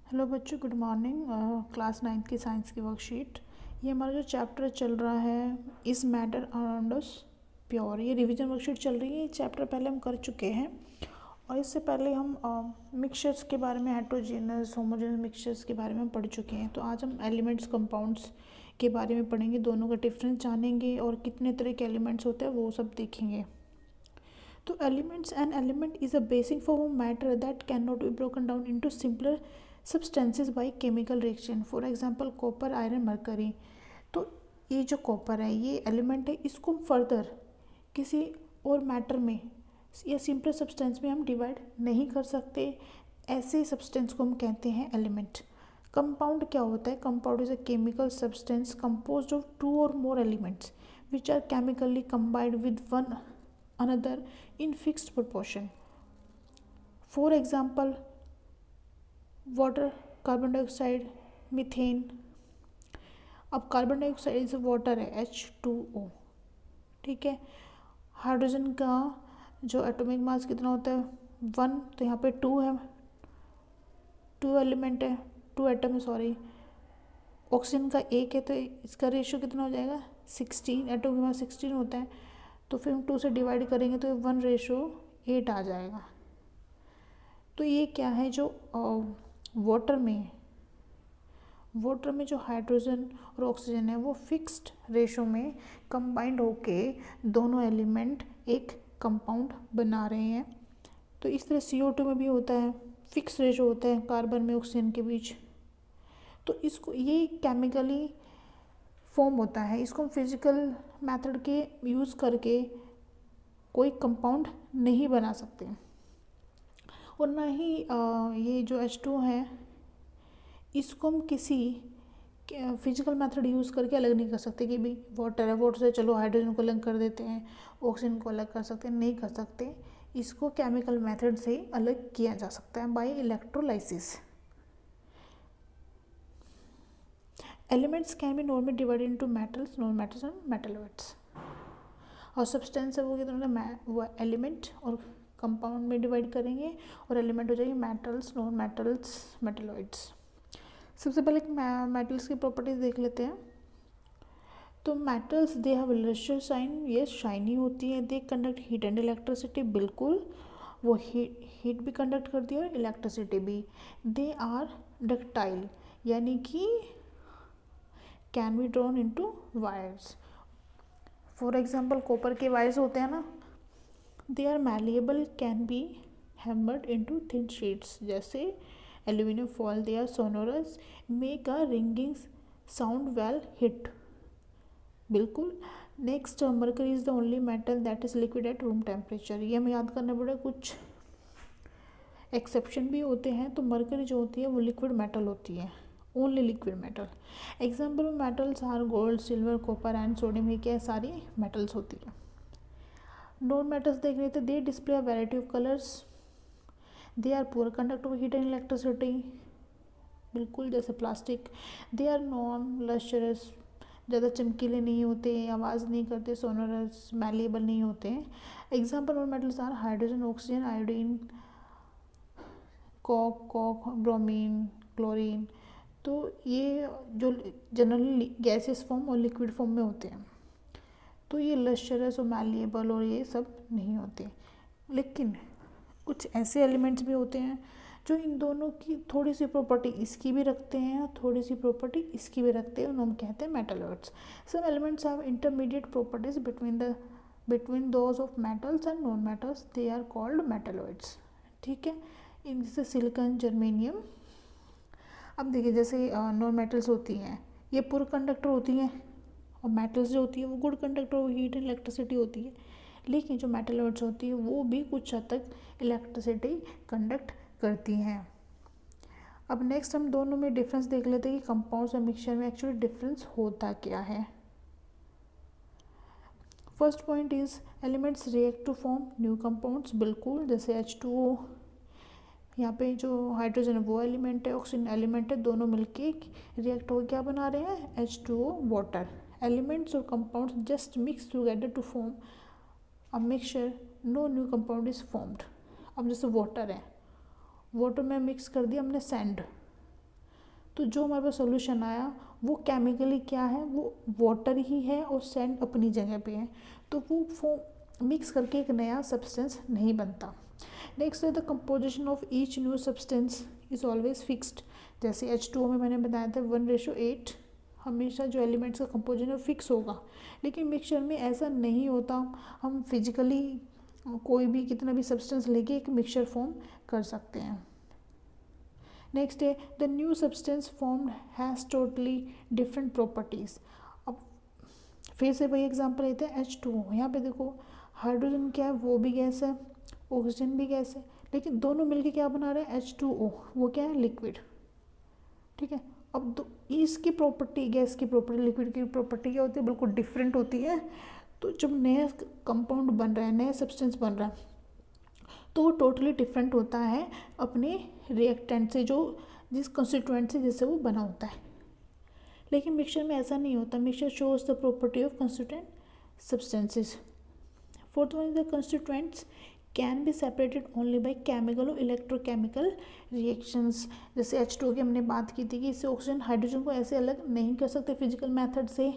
Hello बच्चों, good morning. Class 9th की science की वर्कशीट। ये हमारा जो चैप्टर चल रहा है इस मैटर अराउंड अस प्योर, ये रिवीजन वर्कशीट चल रही है। ये चैप्टर पहले हम कर चुके हैं और इससे पहले हम मिक्सचर्स के बारे में, हेट्रोजेनस होमोजेनस मिक्सचर्स के बारे में हम पढ़ चुके हैं। तो आज हम एलिमेंट्स कंपाउंड्स के बारे में पढ़ेंगे, दोनों का डिफरेंस जानेंगे और कितने तरह के एलिमेंट्स होते हैं वो सब देखेंगे। तो elements, an element is a basic form of matter that can not be broken down into simpler substances by chemical reaction. For example copper, iron, mercury. तो ये जो कॉपर है ये एलिमेंट है, इसको हम फर्दर किसी और मैटर में या सिंपल सब्सटेंस में हम डिवाइड नहीं कर सकते। ऐसे सब्सटेंस को हम कहते हैं एलिमेंट। कंपाउंड क्या होता है? Compound is a chemical substance composed of two or more elements which are chemically combined with one another in fixed proportion. For example, water, carbon dioxide, methane. अब कार्बन डाइऑक्साइड इज वाटर है, H2O, ठीक है। Hydrogen का जो atomic mass कितना होता है? 1, तो यहाँ पे 2 है, 2 एलिमेंट है, 2 एटम है, सॉरी। ऑक्सीजन का 1 है, तो इसका रेशियो कितना हो जाएगा? 16। एटम के पास 16 होता है, तो फिर हम 2 से डिवाइड करेंगे तो 1:8 आ जाएगा। तो ये क्या है? जो वाटर में जो हाइड्रोजन और ऑक्सीजन है वो फिक्स्ड रेशो में कंबाइंड होके दोनों एलिमेंट एक कंपाउंड बना रहे हैं। तो इस तरह CO2 में भी होता है, फिक्स रेशो होता है कार्बन में ऑक्सीजन के बीच। तो इसको, ये केमिकली फॉर्म होता है, इसको हम फिजिकल मेथड के यूज़ करके कोई कंपाउंड नहीं बना सकते। और ना ही ये जो H2 है इसको हम किसी फिजिकल मेथड यूज़ करके अलग नहीं कर सकते कि भाई वाटर है, वाटर से चलो हाइड्रोजन को अलग कर देते हैं, ऑक्सीजन को अलग कर सकते हैं, नहीं कर सकते। इसको केमिकल मेथड से अलग किया जा सकता है by electrolysis. Elements can be normally divided into metals, non metals and metalloids. और सब्सटेंस है वो कितना, वो एलिमेंट और कंपाउंड में डिवाइड करेंगे और एलिमेंट हो जाएंगे मेटल्स, नॉन मेटल्स, मेटलॉइड्स। सबसे पहले मेटल्स की प्रॉपर्टीज देख लेते हैं। तो metals they have lustre shine, ये शाइनी होती हैं। They conduct heat and electricity, बिल्कुल वो हीट भी कंडक्ट करती है और इलेक्ट्रिसिटी भी। दे आर डक्टाइल, यानी कि can be drawn into wires. For example copper के वायर्स होते हैं ना, they are malleable, can be hammered into thin sheets. जैसे aluminium foil, they are sonorous, make a ringing sound well hit, बिल्कुल। Next, mercury is the only metal that is liquid at room temperature. ये हमें याद करना पड़ेगा, कुछ exception भी होते हैं। तो मरकरी जो होती है वो लिक्विड मेटल होती है, only liquid metal. Example metals are gold, silver, copper and sodium. ये क्या सारी मेटल्स होती है। नॉन मेटल्स देख रहे थे, they display a variety of colours, they are poor conductor of heat and electricity, बिल्कुल जैसे plastic. They are non lustrous, ज़्यादा चमकीले नहीं होते, आवाज़ नहीं करते, सोनोरस, मैलिएबल नहीं होते हैं। Example of metals are hydrogen, oxygen, iodine, coke, bromine, chlorine. तो ये जो जनरली गैसेस फॉर्म और लिक्विड फॉर्म में होते हैं, तो ये लस्टरस और मैलिएबल और ये सब नहीं होते। लेकिन कुछ ऐसे एलिमेंट्स भी होते हैं जो इन दोनों की थोड़ी सी प्रॉपर्टी इसकी भी रखते हैं और थोड़ी सी प्रॉपर्टी इसकी भी रखते हैं, उन्हें हम कहते हैं metalloids. Some elements have intermediate properties between those of metals and non metals, they are called metalloids, ठीक है। इन जैसे सिलिकॉन, जर्मेनियम। अब देखिए, जैसे नॉन मेटल्स होती हैं ये पुअर कंडक्टर होती हैं, और मेटल्स जो होती है वो गुड कंडक्टर, वो हीट एंड इलेक्ट्रिसिटी होती है। लेकिन जो मेटलॉइड्स होती है वो भी कुछ हद तक इलेक्ट्रिसिटी कंडक्ट करती हैं। अब नेक्स्ट हम दोनों में डिफरेंस देख लेते हैं कि कंपाउंड्स और मिक्सचर में एक्चुअली डिफरेंस होता क्या है। First point is elements react to form new compounds, बिल्कुल जैसे H2O। यहाँ पे जो हाइड्रोजन है वो एलिमेंट है, ऑक्सीजन एलिमेंट है, दोनों मिलके रिएक्ट हो क्या बना रहे हैं? H2O, water. एलिमेंट्स और compounds just mix together to form a mixture, no new compound is formed. अब जैसे वाटर है, वाटर में मिक्स कर दिया हमने सैंड, तो जो हमारे पास सोल्यूशन आया वो केमिकली क्या है, वो वाटर ही है और सैंड अपनी जगह पे है, तो वो मिक्स करके एक नया सब्सटेंस नहीं बनता। नेक्स्ट है the composition of each new substance is always fixed. जैसे H2O में मैंने बताया था 1:8 हमेशा जो एलिमेंट्स का कंपोजिशन है फिक्स होगा, लेकिन मिक्सचर में ऐसा नहीं होता। हम फिजिकली कोई भी कितना भी सब्सटेंस लेके एक मिक्सचर फॉर्म कर सकते हैं। नेक्स्ट है the new substance formed has totally different properties. अब फिर से वही एग्जांपल लेते हैं H2O। यहाँ पे देखो हाइड्रोजन क्या है, वो भी गैस है, ऑक्सीजन भी गैस है, लेकिन दोनों मिलके क्या बना रहे हैं H2O, वो क्या है लिक्विड। ठीक है, अब इसकी प्रॉपर्टी, गैस की प्रॉपर्टी, लिक्विड की प्रॉपर्टी क्या होती है, बिल्कुल डिफरेंट होती है। तो जब नया कंपाउंड बन रहा है, नया सब्सटेंस बन रहा है, तो वो टोटली डिफरेंट होता है अपने रिएक्टेंट से, जो जिस कंस्टिट्यूएंट से जिससे वो बना होता है। लेकिन मिक्सचर में ऐसा नहीं होता। Mixture shows the property of constituent substances. Fourth one is the constituents can be separated only by chemical और इलेक्ट्रोकेमिकल रिएक्शंस। जैसे H2O की हमने बात की थी कि इससे ऑक्सीजन हाइड्रोजन को ऐसे अलग नहीं कर सकते फिजिकल मेथड से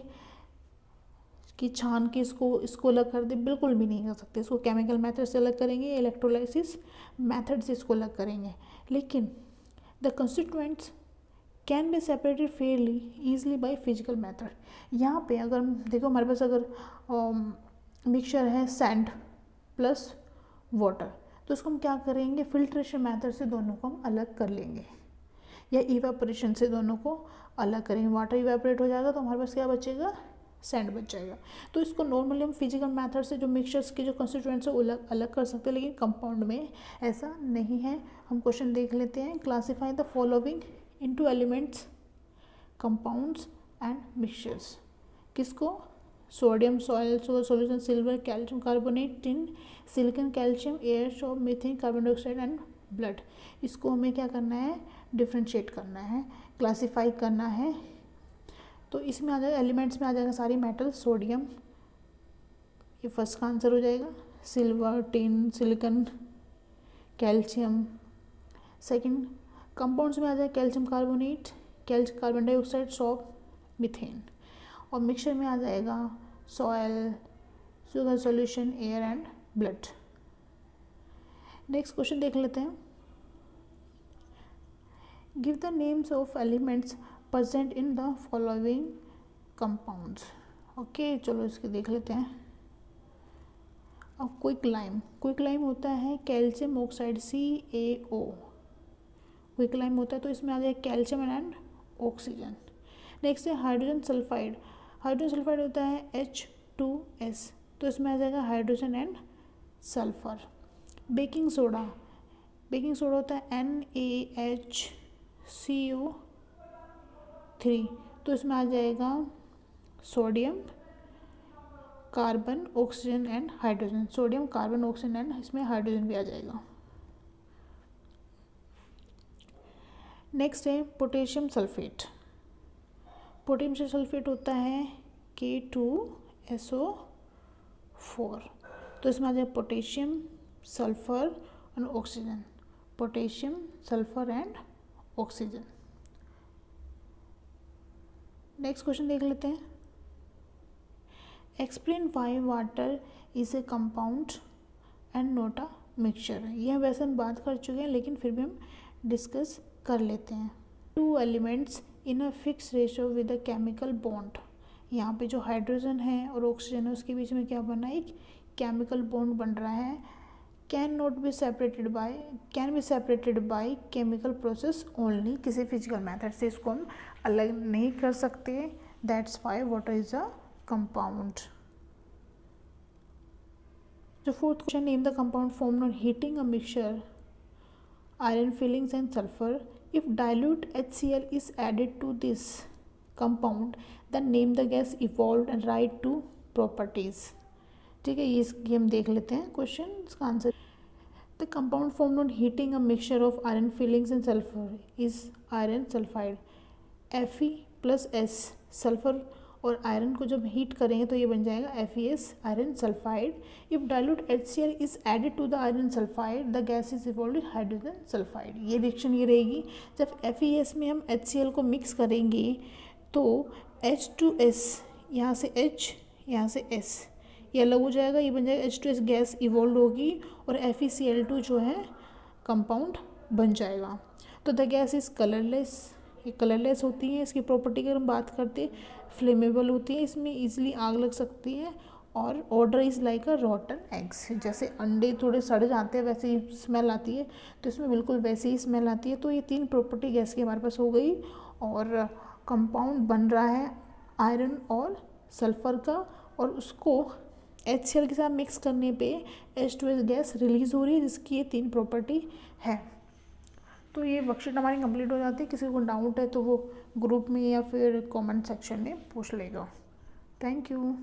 कि छान के इसको अलग कर दे, बिल्कुल भी नहीं कर सकते। इसको केमिकल मेथड से अलग करेंगे, इलेक्ट्रोलाइसिस मेथड से इसको अलग करेंगे। लेकिन the constituents can be separated Fairlie easily by physical method. यहाँ पे अगर देखो हमारे पास अगर मिक्सचर है सैंड प्लस वाटर, तो इसको हम क्या करेंगे, फिल्ट्रेशन मेथड से दोनों को हम अलग कर लेंगे, या इवेपोरेशन से दोनों को अलग करेंगे। वाटर इवेपोरेट हो जाएगा तो हमारे पास क्या बचेगा, सैंड बच जाएगा। तो इसको नॉर्मली हम फिजिकल मेथड से जो मिक्सचर्स के जो कंस्टिट्यूएंट्स है अलग अलग कर सकते हैं, लेकिन कंपाउंड में ऐसा नहीं है। हम क्वेश्चन देख लेते हैं। Classify the following into elements, compounds and mixtures. किसको, sodium soil solution, silver, calcium carbonate, tin, silicon, calcium, air, soap, methane, carbon dioxide and blood. इसको हमें क्या करना है, डिफ्रेंशिएट करना है, क्लासीफाई करना है। तो इसमें आ जाएगा, एलिमेंट्स में आ जाएगा सारी मेटल, सोडियम ये फर्स्ट का आंसर हो जाएगा, silver, tin, silicon, calcium. Second compounds में आ जाएगा calcium carbonate, calcium carbon dioxide, salt, methane. और मिक्सचर में आ जाएगा soil, sugar solution, air and blood. Next question देख लेते हैं। Give the names of elements present in the following compounds. Okay, चलो इसके देख लेते हैं। अब क्विक लाइम होता है calcium oxide CaO, quick lime होता है, तो इसमें आ जाए कैल्शियम एंड ऑक्सीजन। नेक्स्ट है हाइड्रोजन सल्फाइड होता है H2S, तो इसमें आ जाएगा hydrogen and sulphur. Baking soda होता है NaHCO3, तो इसमें आ जाएगा sodium, carbon, oxygen and hydrogen. Sodium, carbon, oxygen and इसमें हाइड्रोजन भी आ जाएगा। नेक्स्ट है पोटेशियम सल्फेट होता है K2SO4, तो इसमें आ जाएगा potassium, sulphur and oxygen, potassium, sulphur and oxygen. Next question देख लेते हैं। Explain why water is a compound and not a mixture. यह वैसे हम बात कर चुके हैं, लेकिन फिर भी हम डिस्कस कर लेते हैं। Two elements in a fix ratio with a chemical bond. यहाँ पे जो हाइड्रोजन है और ऑक्सीजन है उसके बीच में क्या बना है, एक केमिकल बॉन्ड बन रहा है। Can be separated by chemical process only. किसी फिजिकल मेथड से इसको हम अलग नहीं कर सकते। That's why water is a compound. जो fourth question, name the compound formed on heating a mixture, iron fillings and sulfur. If dilute HCl is added to this compound, then name the gas evolved and write two properties. ठीक है, ये हम देख लेते हैं question, इसका answer. The compound formed on heating a mixture of iron filings and sulphur is iron sulphide. Fe+S sulphur और iron को जब हीट करेंगे तो ये बन जाएगा FeS iron sulphide. If dilute HCl is added to the iron sulphide the gas is evolve hydrogen sulphide. ये reaction ये रहेगी, जब FeS में हम HCl को मिक्स करेंगे तो H2S, यहाँ से H यहाँ से S, ये अलग हो जाएगा, ये बन जाएगा H2S गैस इवॉल्व होगी और FeCl2 जो है कंपाउंड बन जाएगा। तो द गैस इज़ कलरलेस, ये कलरलेस होती है। इसकी प्रॉपर्टी की अगर हम बात करते हैं, फ्लेमेबल होती है, इसमें ईजिली आग लग सकती है और order is like a रॉटन eggs. जैसे अंडे थोड़े सड़ जाते हैं वैसे ही स्मेल आती है, तो इसमें बिल्कुल वैसे ही स्मेल आती है। तो ये 3 प्रॉपर्टी गैस की हमारे पास हो गई और कंपाउंड बन रहा है आयरन और सल्फ़र का, और उसको HCl के साथ मिक्स करने पे H2S गैस रिलीज़ हो रही है, जिसकी ये 3 प्रॉपर्टी है। तो ये वर्कशीट हमारी कंप्लीट हो जाती है। किसी को डाउट है तो वो ग्रुप में या फिर कमेंट सेक्शन में पूछ लेगा। Thank you.